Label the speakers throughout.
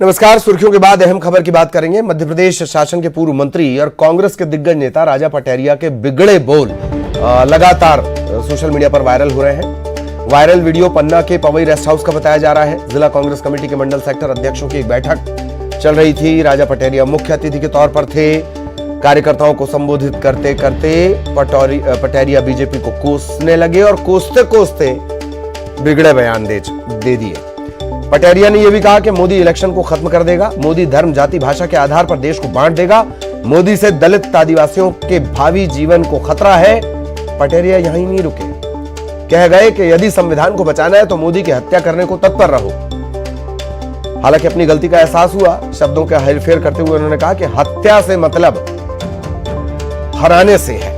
Speaker 1: नमस्कार। सुर्खियों के बाद अहम खबर की बात करेंगे। मध्य प्रदेश शासन के पूर्व मंत्री और कांग्रेस के दिग्गज नेता राजा पटैरिया के बिगड़े बोल लगातार सोशल मीडिया पर वायरल हो रहे हैं। वायरल वीडियो पन्ना के पवई रेस्ट हाउस का बताया जा रहा है। जिला कांग्रेस कमेटी के मंडल सेक्टर अध्यक्षों की एक बैठक चल रही थी। राजा पटैरिया मुख्य अतिथि के तौर पर थे। कार्यकर्ताओं को संबोधित करते करते पटैरिया बीजेपी को कोसने लगे और कोसते कोसते बिगड़े बयान दे दिए। पटैरिया ने यह भी कहा कि मोदी इलेक्शन को खत्म कर देगा, मोदी धर्म जाति भाषा के आधार पर देश को बांट देगा, मोदी से दलित आदिवासियों के भावी जीवन को खतरा है। पटैरिया यहीं नहीं रुके, कह गए कि यदि संविधान को बचाना है तो मोदी की हत्या करने को तत्पर रहो। हालांकि अपनी गलती का एहसास हुआ। शब्दों का हेरफेर करते हुए उन्होंने कहा कि हत्या से मतलब हराने से है।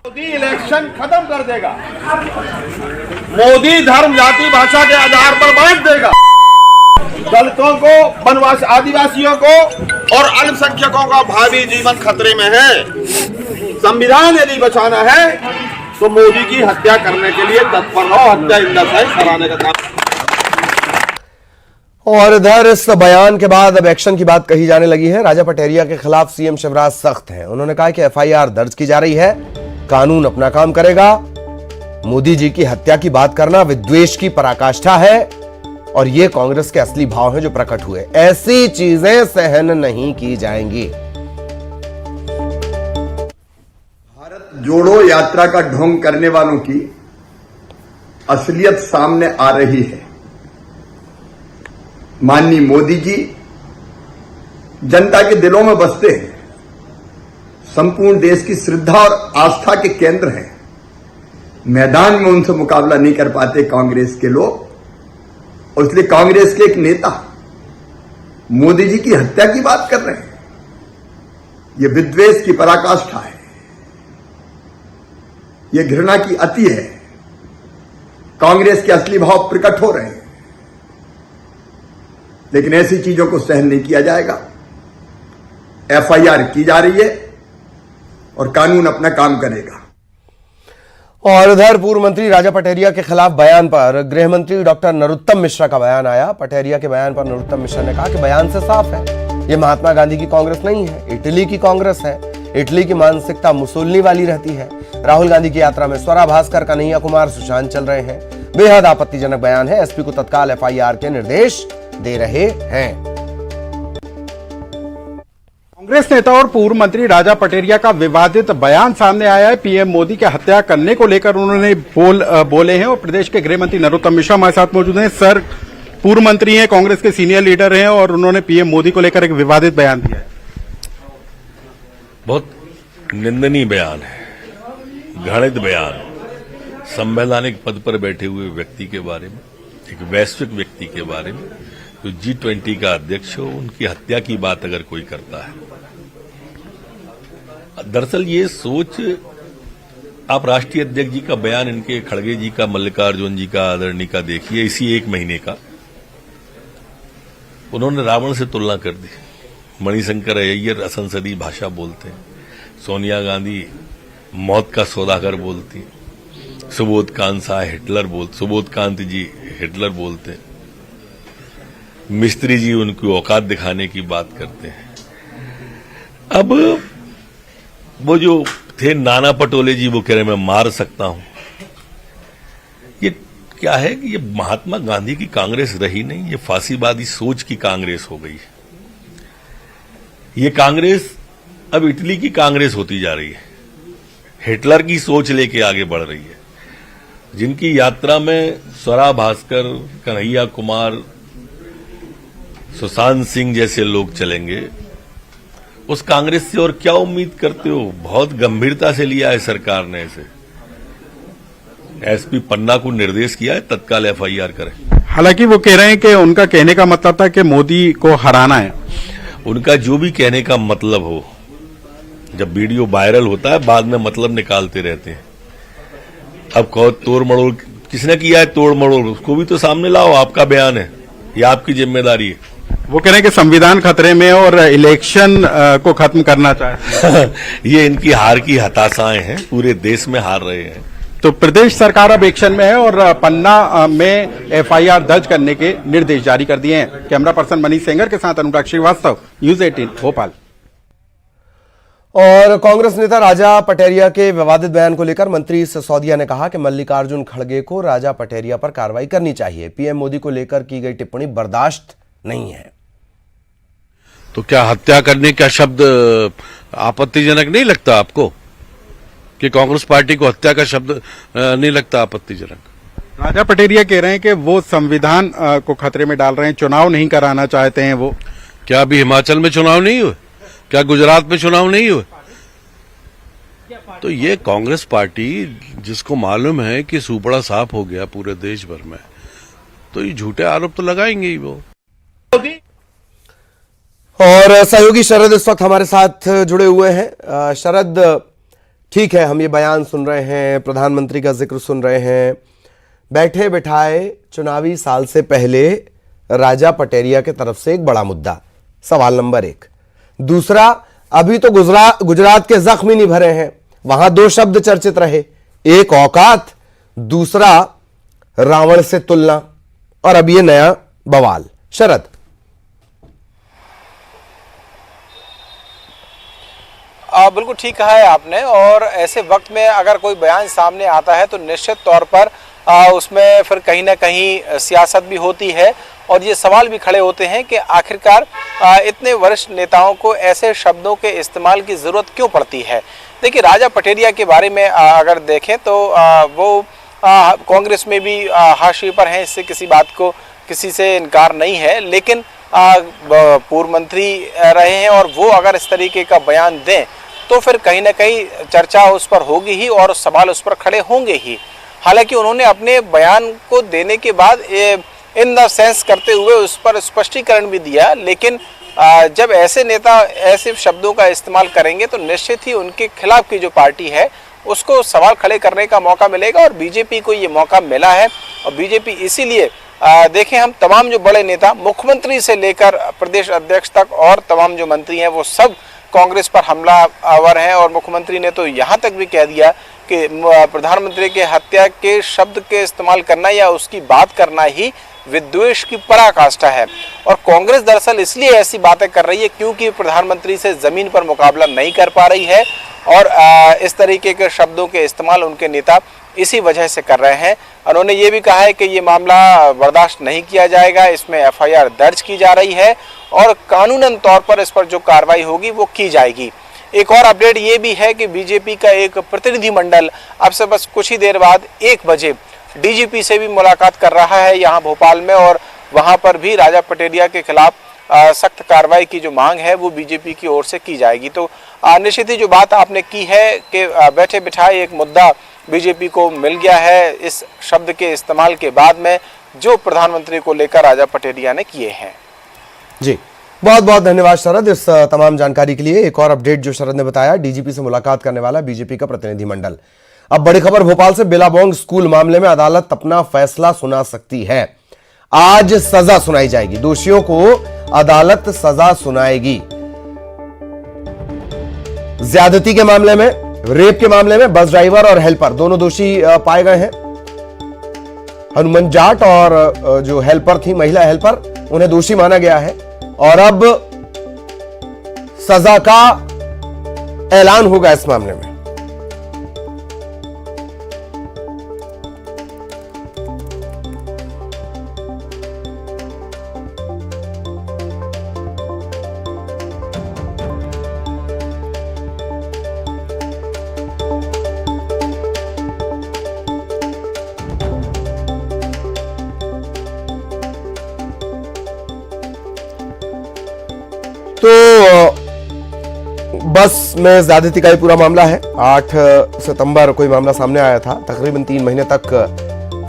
Speaker 2: मोदी इलेक्शन खत्म कर देगा, मोदी धर्म जाति भाषा के आधार पर बांट देगा, दलितों को, वनवासी आदिवासियों को और अल्पसंख्यकों का भावी जीवन खतरे में है। संविधान यदि बचाना है तो मोदी की हत्या करने के लिए तत्पर रहो। हत्या इन द सेंस कराने का काम।
Speaker 1: और इधर इस बयान के बाद अब एक्शन की बात कही जाने लगी है। राजा पटैरिया के खिलाफ सीएम शिवराज सख्त हैं। उन्होंने कहा कि एफआईआर दर्ज की जा रही है, कानून अपना काम करेगा। मोदी जी की हत्या की बात करना विद्वेष की पराकाष्ठा है और ये कांग्रेस के असली भाव हैं जो प्रकट हुए। ऐसी चीजें सहन नहीं की जाएंगी।
Speaker 3: भारत जोड़ो यात्रा का ढोंग करने वालों की असलियत सामने आ रही है। माननीय मोदी जी जनता के दिलों में बसते हैं, संपूर्ण देश की श्रद्धा और आस्था के केंद्र हैं। मैदान में उनसे मुकाबला नहीं कर पाते कांग्रेस के लोग, और इसलिए कांग्रेस के एक नेता मोदी जी की हत्या की बात कर रहे हैं। यह विद्वेष की पराकाष्ठा है, यह घृणा की अति है। कांग्रेस के असली भाव प्रकट हो रहे हैं, लेकिन ऐसी चीजों को सहन नहीं किया जाएगा। एफआईआर की जा रही है और कानून अपना काम करेगा।
Speaker 1: और उधर पूर्व मंत्री राजा पटैरिया के खिलाफ बयान पर गृह मंत्री डॉक्टर नरोत्तम मिश्रा का बयान आया। पटैरिया के बयान पर नरोत्तम मिश्रा ने कहा कि बयान से साफ है, यह महात्मा गांधी की कांग्रेस नहीं है, इटली की कांग्रेस है। इटली की मानसिकता मुसोलिनी वाली रहती है। राहुल गांधी की यात्रा में स्वरा भास्कर, कन्हैया कुमार, सुशांत चल रहे हैं। बेहद आपत्तिजनक बयान है। एसपी को तत्काल एफआईआर के निर्देश दे रहे हैं।
Speaker 4: कांग्रेस नेता और पूर्व मंत्री राजा पटैरिया का विवादित बयान सामने आया है। पीएम मोदी की हत्या करने को लेकर उन्होंने बोले हैं और प्रदेश के गृह मंत्री नरोत्तम मिश्रा हमारे साथ मौजूद हैं। सर, पूर्व मंत्री हैं, कांग्रेस के सीनियर लीडर हैं और उन्होंने पीएम मोदी को लेकर एक विवादित बयान दिया है।
Speaker 5: बहुत निंदनीय बयान है, घृणित बयान। संवैधानिक पद पर बैठे हुए व्यक्ति के बारे में, एक वैश्विक व्यक्ति के बारे में, जो G20 का अध्यक्ष हो, उनकी हत्या की बात अगर कोई करता है। दरअसल ये सोच, आप राष्ट्रीय अध्यक्ष जी का बयान, इनके खड़गे जी का, मल्लिकार्जुन जी का, आदरणीय का देखिए, इसी एक महीने का उन्होंने रावण से तुलना कर दी। मणिशंकर अय्यर असंसदीय भाषा बोलते हैं, सोनिया गांधी मौत का सौदागर बोलती, सुबोध कांत जी हिटलर बोलते हैं, मिस्त्री जी उनकी औकात दिखाने की बात करते हैं। अब वो जो थे नाना पटोले जी, वो कह रहे मैं मार सकता हूं। ये क्या है कि ये महात्मा गांधी की कांग्रेस रही नहीं, ये फांसीवादी सोच की कांग्रेस हो गई है। ये कांग्रेस अब इटली की कांग्रेस होती जा रही है, हिटलर की सोच लेके आगे बढ़ रही है। जिनकी यात्रा में स्वरा भास्कर, कन्हैया कुमार, सुशांत सिंह जैसे लोग चलेंगे, उस कांग्रेस से और क्या उम्मीद करते हो? बहुत गंभीरता से लिया है सरकार ने इसे। एसपी पन्ना को निर्देश किया है तत्काल एफआईआर करें।
Speaker 4: हालांकि वो कह रहे हैं कि उनका कहने का मतलब था कि मोदी को हराना है।
Speaker 5: उनका जो भी कहने का मतलब हो, जब वीडियो वायरल होता है बाद में मतलब निकालते रहते हैं। अब कहो तोड़ मड़ोड़ किसने किया है, तोड़ मड़ोड़, उसको भी तो सामने लाओ। आपका बयान है, ये आपकी जिम्मेदारी है।
Speaker 4: वो कह रहे हैं कि संविधान खतरे में और इलेक्शन को खत्म करना चाहते हैं।
Speaker 5: ये इनकी हार की हताशाएं हैं, पूरे देश में हार रहे हैं।
Speaker 4: तो प्रदेश सरकार अब एक्शन में है और पन्ना में एफआईआर दर्ज करने के निर्देश जारी कर दिए हैं। कैमरा पर्सन मनीष सेंगर के साथ अनुराग श्रीवास्तव, न्यूज 18 भोपाल।
Speaker 1: और कांग्रेस नेता राजा पटेरिया के विवादित बयान को लेकर मंत्री सिसोदिया ने कहा कि मल्लिकार्जुन खड़गे को राजा पटेरिया पर कार्रवाई करनी चाहिए। पीएम मोदी को लेकर की गई टिप्पणी बर्दाश्त नहीं है।
Speaker 5: तो क्या हत्या करने का शब्द आपत्तिजनक नहीं लगता आपको कि कांग्रेस पार्टी को हत्या का शब्द नहीं लगता आपत्तिजनक?
Speaker 4: राजा पटेरिया कह रहे हैं कि वो संविधान को खतरे में डाल रहे हैं, चुनाव नहीं कराना चाहते हैं वो।
Speaker 5: क्या अभी हिमाचल में चुनाव नहीं हुए? क्या गुजरात में चुनाव नहीं हुए? तो ये कांग्रेस पार्टी जिसको मालूम है कि सुपड़ा साफ हो गया पूरे देश भर में, तो ये झूठे आरोप तो लगाएंगे ही वो।
Speaker 1: और सहयोगी शरद इस वक्त हमारे साथ जुड़े हुए हैं। शरद, ठीक है, हम ये बयान सुन रहे हैं, प्रधानमंत्री का जिक्र सुन रहे हैं, बैठे बिठाए चुनावी साल से पहले राजा पटेरिया की तरफ से एक बड़ा मुद्दा, सवाल नंबर 1। दूसरा, अभी तो गुजरात के जख्म ही नहीं भरे हैं, वहां 2 शब्द चर्चित रहे, एक औकात, दूसरा रावण से तुलना, और अब ये नया बवाल। शरद,
Speaker 6: बिल्कुल ठीक कहा है आपने। और ऐसे वक्त में अगर कोई बयान सामने आता है तो निश्चित तौर पर उसमें फिर कहीं ना कहीं सियासत भी होती है और ये सवाल भी खड़े होते हैं कि आखिरकार इतने वरिष्ठ नेताओं को ऐसे शब्दों के इस्तेमाल की ज़रूरत क्यों पड़ती है। देखिए, राजा पटेरिया के बारे में अगर देखें तो वो कांग्रेस में भी हाशिए पर हैं, इससे किसी बात को किसी से इनकार नहीं है, लेकिन पूर्व मंत्री रहे हैं और वो अगर इस तरीके का बयान दें तो फिर कहीं ना कहीं चर्चा उस पर होगी ही और सवाल उस पर खड़े होंगे ही। हालांकि उन्होंने अपने बयान को देने के बाद इन द सेंस करते हुए उस पर स्पष्टीकरण भी दिया, लेकिन जब ऐसे नेता ऐसे शब्दों का इस्तेमाल करेंगे तो निश्चित ही उनके खिलाफ की जो पार्टी है उसको सवाल खड़े करने का मौका मिलेगा और बीजेपी को ये मौका मिला है। और बीजेपी इसीलिए देखें, हम तमाम जो बड़े नेता, मुख्यमंत्री से लेकर प्रदेश अध्यक्ष तक और तमाम जो मंत्री हैं वो सब कांग्रेस पर हमलावर हैं। और मुख्यमंत्री ने तो यहाँ तक भी कह दिया कि प्रधानमंत्री के हत्या के शब्द के इस्तेमाल करना या उसकी बात करना ही विद्वेष की पराकाष्ठा है। और कांग्रेस दरअसल इसलिए ऐसी बातें कर रही है क्योंकि प्रधानमंत्री से जमीन पर मुकाबला नहीं कर पा रही है और इस तरीके के शब्दों के इस्तेमाल उनके नेता इसी वजह से कर रहे हैं। उन्होंने ये भी कहा है कि ये मामला बर्दाश्त नहीं किया जाएगा, इसमें एफआईआर दर्ज की जा रही है और कानूनन तौर पर इस पर जो कार्रवाई होगी वो की जाएगी। एक और अपडेट ये भी है कि बीजेपी का एक प्रतिनिधिमंडल अब से बस कुछ ही देर बाद 1 बजे डीजीपी से भी मुलाकात कर रहा है यहाँ भोपाल में और वहाँ पर भी राजा पटेरिया के खिलाफ सख्त कार्रवाई की जो मांग है वो बीजेपी की ओर से की जाएगी। तो निश्चित ही जो बात आपने की है कि बैठे बिठाए एक मुद्दा बीजेपी को मिल गया है इस शब्द के इस्तेमाल के बाद में जो प्रधानमंत्री को लेकर राजा पटेरिया ने किए हैं।
Speaker 1: जी, बहुत बहुत धन्यवाद शरद इस तमाम जानकारी के लिए। एक और अपडेट जो शरद ने बताया, डीजीपी से मुलाकात करने वाला बीजेपी का प्रतिनिधिमंडल। अब बड़ी खबर भोपाल से, बिलाबोंग स्कूल मामले में अदालत अपना फैसला सुना सकती है। आज सजा सुनाई जाएगी, दोषियों को अदालत सजा सुनाएगी। ज्यादती के मामले में, रेप के मामले में बस ड्राइवर और हेल्पर दोनों दोषी पाए गए हैं। हनुमान जाट और जो हेल्पर थी, महिला हेल्पर, उन्हें दोषी माना गया है और अब सजा का ऐलान होगा इस मामले में। तो बस में ज्यादती का ही पूरा मामला है। 8 सितंबर कोई मामला सामने आया था, तकरीबन 3 महीने तक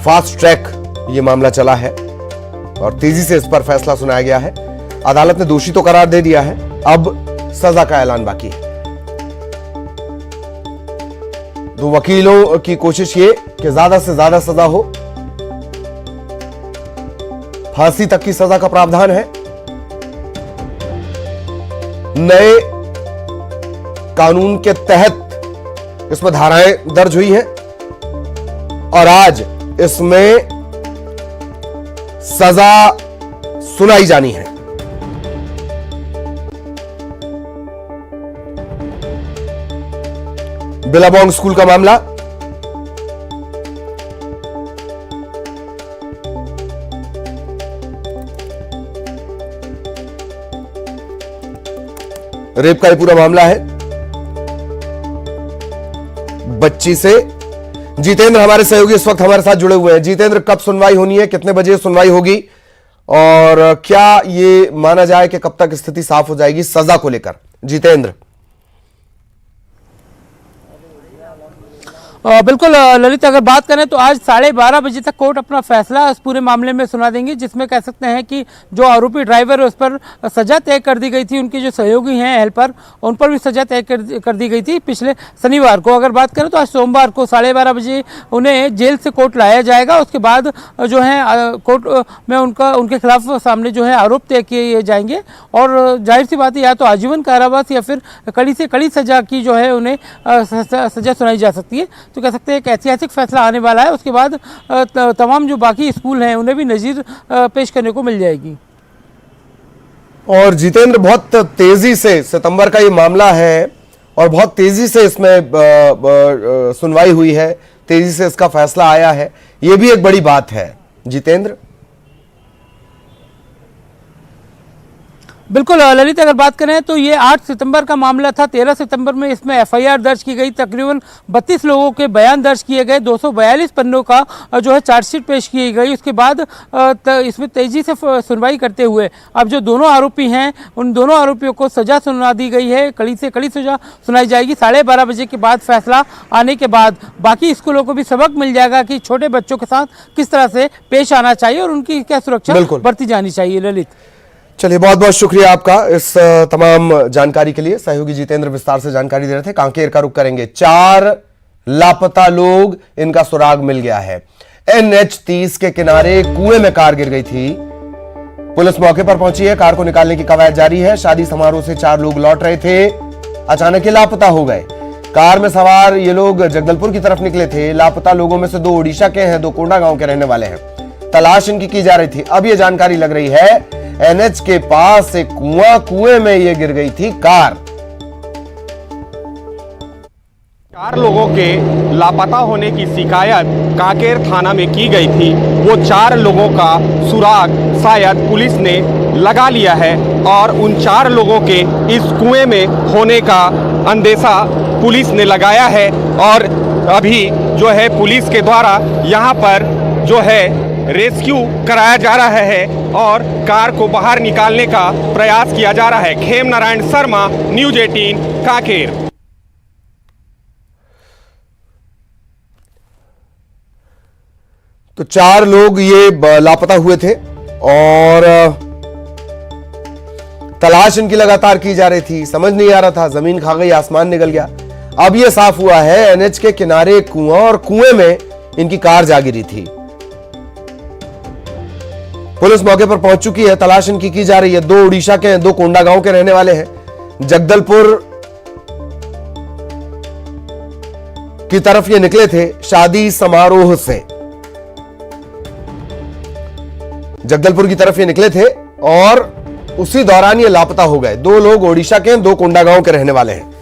Speaker 1: फास्ट ट्रैक ये मामला चला है और तेजी से इस पर फैसला सुनाया गया है। अदालत ने दोषी तो करार दे दिया है, अब सजा का ऐलान बाकी है। तो वकीलों की कोशिश ये कि ज्यादा से ज्यादा सजा हो, फांसी तक की सजा का प्रावधान है। नए कानून के तहत इसमें धाराएं दर्ज हुई हैं और आज इसमें सजा सुनाई जानी है। बिलाबोंग स्कूल का मामला, रेप का ये पूरा मामला है। बच्ची से जितेंद्र हमारे सहयोगी इस वक्त हमारे साथ जुड़े हुए हैं। जितेंद्र, कब सुनवाई होनी है, कितने बजे सुनवाई होगी और क्या ये माना जाए कि कब तक स्थिति साफ हो जाएगी सजा को लेकर? जितेंद्र।
Speaker 7: बिल्कुल ललित, अगर बात करें तो आज 12:30 बजे तक कोर्ट अपना फैसला इस पूरे मामले में सुना देंगे, जिसमें कह सकते हैं कि जो आरोपी ड्राइवर है उस पर सजा तय कर दी गई थी। उनके जो सहयोगी हैं हेल्पर, उन पर भी सजा तय कर दी गई थी पिछले शनिवार को। अगर बात करें तो आज सोमवार को 12:30 बजे उन्हें जेल से कोर्ट लाया जाएगा। उसके बाद जो है कोर्ट में उनके खिलाफ सामने जो है आरोप तय किए जाएंगे और जाहिर सी बात है या तो आजीवन कारावास या फिर कड़ी से कड़ी सजा की जो है उन्हें सजा सुनाई जा सकती है। तो कह सकते हैं एक ऐतिहासिक फैसला आने वाला है। उसके बाद तमाम जो बाकी स्कूल हैं उन्हें भी नज़ीर पेश करने को मिल जाएगी।
Speaker 1: और जितेंद्र, बहुत तेजी से सितंबर का ये मामला है और बहुत तेजी से इसमें सुनवाई हुई है, तेजी से इसका फैसला आया है, ये भी एक बड़ी बात है। जितेंद्र।
Speaker 7: बिल्कुल ललित, अगर बात करें तो ये 8 सितंबर का मामला था। 13 सितंबर में इसमें एफआईआर दर्ज की गई, तकरीबन 32 लोगों के बयान दर्ज किए गए, 242 पन्नों का जो है चार्जशीट पेश की गई। उसके बाद इसमें तेजी से सुनवाई करते हुए अब जो दोनों आरोपी हैं उन दोनों आरोपियों को सजा सुना दी गई है। कड़ी से कड़ी सजा सुनाई जाएगी। 12:30 बजे के बाद फैसला आने के बाद बाकी स्कूलों को भी सबक मिल जाएगा कि छोटे बच्चों के साथ किस तरह से पेश आना चाहिए और उनकी क्या सुरक्षा बरती जानी चाहिए। ललित,
Speaker 1: चलिए, बहुत बहुत शुक्रिया आपका इस तमाम जानकारी के लिए। सहयोगी जितेंद्र विस्तार से जानकारी दे रहे थे। कांकेर का रुख करेंगे। 4 लापता लोग, इनका सुराग मिल गया है। NH-30 के किनारे कुएं में कार गिर गई थी। पुलिस मौके पर पहुंची है, कार को निकालने की कवायद जारी है। शादी समारोह से 4 लोग लौट रहे थे, अचानक ये लापता हो गए। कार में सवार ये लोग जगदलपुर की तरफ निकले थे। लापता लोगों में से 2 ओडिशा के हैं, 2 कोंडा गांव के रहने वाले हैं। तलाश इनकी की जा रही थी। अब ये जानकारी लग रही है NH के पास एक कुएं में ये गिर गई थी कार।
Speaker 8: 4 लोगों के लापता होने की शिकायत कांकेर थाना में की गई थी। वो 4 लोगों का सुराग शायद पुलिस ने लगा लिया है और उन 4 लोगों के इस कुएं में होने का अंदेशा पुलिस ने लगाया है और अभी जो है पुलिस के द्वारा यहाँ पर जो है रेस्क्यू कराया जा रहा है और कार को बाहर निकालने का प्रयास किया जा रहा है। खेम नारायण शर्मा, न्यूज़ 18 कांकेर।
Speaker 1: तो 4 लोग ये लापता हुए थे और तलाश इनकी लगातार की जा रही थी। समझ नहीं आ रहा था, जमीन खा गई, आसमान निकल गया। अब ये साफ हुआ है NH के किनारे कुआं और कुएं में इनकी कार जा गिरी थी। पुलिस मौके पर पहुंच चुकी है, तलाश इनकी की जा रही है। 2 उड़ीसा के हैं, 2 कोंडा गांव के रहने वाले हैं। जगदलपुर की तरफ ये निकले थे शादी समारोह से। जगदलपुर की तरफ ये निकले थे और उसी दौरान ये लापता हो गए। 2 लोग ओडिशा के हैं, 2 कोंडा गांव के रहने वाले हैं।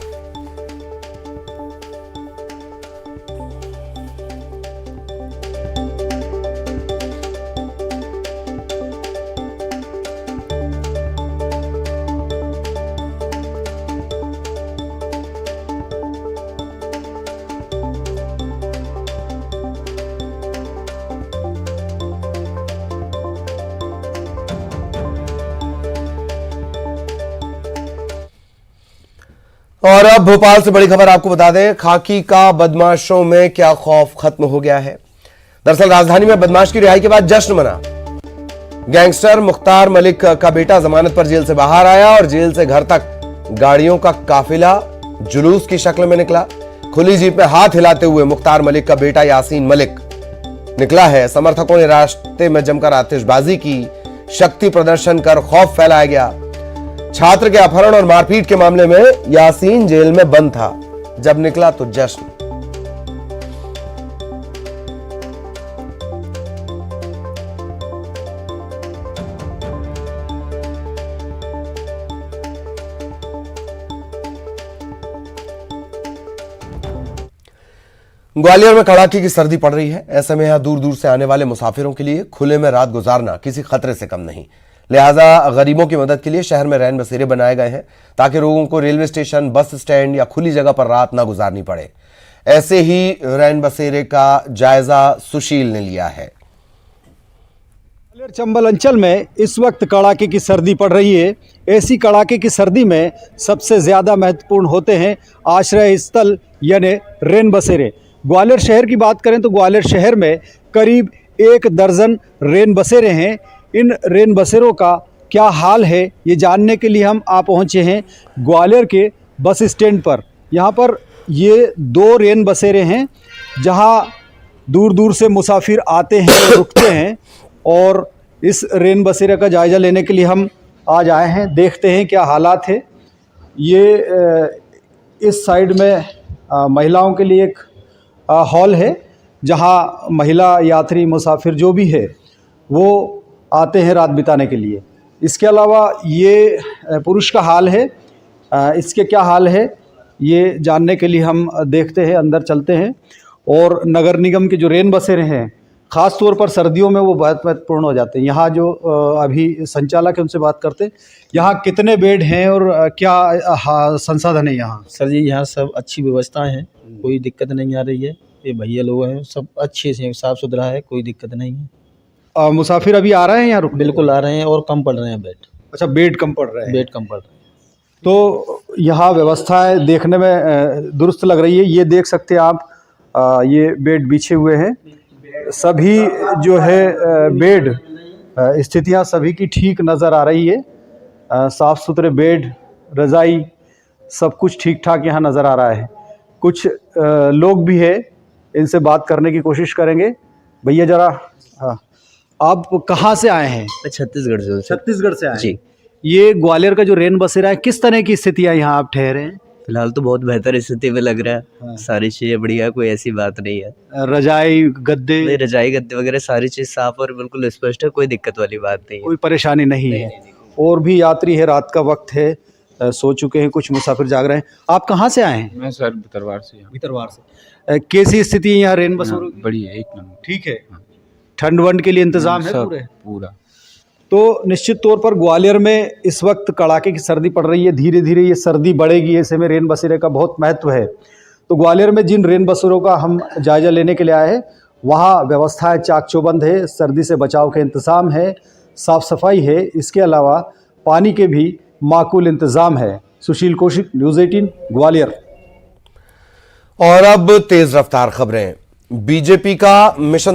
Speaker 1: और अब भोपाल से बड़ी खबर आपको बता दें, खाकी का बदमाशों में क्या खौफ खत्म हो गया है। दरअसल राजधानी में बदमाश की रिहाई के बाद जश्न मना। गैंगस्टर मुख्तार मलिक का बेटा जमानत पर जेल से बाहर आया और जेल से घर तक गाड़ियों का काफिला जुलूस की शक्ल में निकला। खुली जीप में हाथ हिलाते हुए मुख्तार मलिक का बेटा यासीन मलिक निकला है। समर्थकों ने रास्ते में जमकर आतिशबाजी की, शक्ति प्रदर्शन कर खौफ फैलाया गया। छात्र के अपहरण और मारपीट के मामले में यासीन जेल में बंद था, जब निकला तो जश्न। ग्वालियर में कड़ाके की सर्दी पड़ रही है। ऐसे में यहां दूर दूर से आने वाले मुसाफिरों के लिए खुले में रात गुजारना किसी खतरे से कम नहीं। लिहाजा गरीबों की मदद के लिए शहर में रैन बसेरे बनाए गए हैं ताकि लोगों को रेलवे स्टेशन, बस स्टैंड या खुली जगह पर रात ना गुजारनी पड़े। ऐसे ही रैन बसेरे का जायजा सुशील ने लिया है।
Speaker 9: ग्वालियर चंबल अंचल में इस वक्त कड़ाके की सर्दी पड़ रही है। ऐसी कड़ाके की सर्दी में सबसे ज़्यादा महत्वपूर्ण होते हैं आश्रय स्थल यानी रैन बसेरे। ग्वालियर शहर की बात करें तो ग्वालियर शहर में करीब 1 दर्जन रैन बसेरे हैं। इन रैन बसेरों का क्या हाल है ये जानने के लिए हम आ पहुँचे हैं ग्वालियर के बस स्टैंड पर। यहाँ पर ये 2 रैन बसेरे हैं जहाँ दूर दूर से मुसाफिर आते हैं और रुकते हैं, और इस रैन बसेरे का जायज़ा लेने के लिए हम आज आए हैं। देखते हैं क्या हालात है। ये इस साइड में महिलाओं के लिए एक हॉल है जहाँ महिला यात्री मुसाफिर जो भी है वो आते हैं रात बिताने के लिए। इसके अलावा ये पुरुष का हाल है, इसके क्या हाल है ये जानने के लिए हम देखते हैं, अंदर चलते हैं। और नगर निगम के जो रैन बसेरे हैं ख़ास तौर पर सर्दियों में वो बहुत महत्वपूर्ण हो जाते हैं। यहाँ जो अभी संचालक है उनसे बात करते हैं। यहाँ कितने बेड हैं और क्या संसाधन है यहाँ?
Speaker 10: सर जी यहाँ सब अच्छी व्यवस्था है, कोई दिक्कत नहीं आ रही है। ये भैया लोग हैं सब अच्छे से, साफ़ सुथरा है, कोई दिक्कत नहीं है।
Speaker 9: मुसाफिर अभी आ रहे हैं यहाँ रुक?
Speaker 10: बिल्कुल आ रहे हैं और कम पड़ रहे हैं बेड।
Speaker 9: अच्छा, बेड कम पड़ रहे हैं?
Speaker 10: बेड कम पड़ रहे हैं।
Speaker 9: तो यहाँ व्यवस्थाएं देखने में दुरुस्त लग रही है। ये देख सकते हैं आप, ये बेड बिछे हुए हैं। सभी जो है बेड स्थितियाँ सभी की ठीक नज़र आ रही है। साफ़ सुथरे बेड, रज़ाई सब कुछ ठीक ठाक यहाँ नज़र आ रहा है। कुछ लोग भी है, इनसे बात करने की कोशिश करेंगे। भैया ज़रा, हाँ, आप कहाँ से आए हैं?
Speaker 10: छत्तीसगढ़ से।
Speaker 9: छत्तीसगढ़ से आए
Speaker 10: जी।
Speaker 9: ये ग्वालियर का जो रैन बसेरा है, किस तरह की स्थितियाँ यहाँ आप ठहरे हैं?
Speaker 10: फिलहाल तो बहुत बेहतर स्थिति में लग रहा है। हाँ। सारी चीज़ें बढ़िया, कोई ऐसी बात नहीं है।
Speaker 9: रजाई गद्दे?
Speaker 10: रजाई गद्दे वगैरह सारी चीज़ साफ और बिल्कुल स्पष्ट है, कोई दिक्कत वाली बात नहीं है,
Speaker 9: कोई परेशानी नहीं है। और भी यात्री है, रात का वक्त है, सो चुके हैं, कुछ मुसाफिर जाग रहे हैं। आप कहाँ से आए हैं?
Speaker 11: मैं सर भितरवार से।
Speaker 9: भितरवार से। कैसी स्थिति है यहाँ रैन बसेरों की?
Speaker 11: बढ़िया, एक नंबर।
Speaker 9: ठीक है। ठंड वंड के लिए इंतजाम है
Speaker 11: पूरा?
Speaker 9: तो निश्चित तौर पर ग्वालियर में इस वक्त कड़ाके की सर्दी पड़ रही है। धीरे धीरे ये सर्दी बढ़ेगी, ऐसे में रैन बसेरे का बहुत महत्व है। तो ग्वालियर में जिन रैन बसेरों का हम जायज़ा लेने के लिए आए हैं वहाँ व्यवस्थाएं चाक चौबंद है, सर्दी से बचाव के इंतज़ाम है, साफ़ सफाई है। इसके अलावा पानी के भी माकूल इंतज़ाम है। सुशील कौशिक, न्यूज़ 18 ग्वालियर।
Speaker 1: और अब तेज रफ्तार खबरें। बीजेपी का मिशन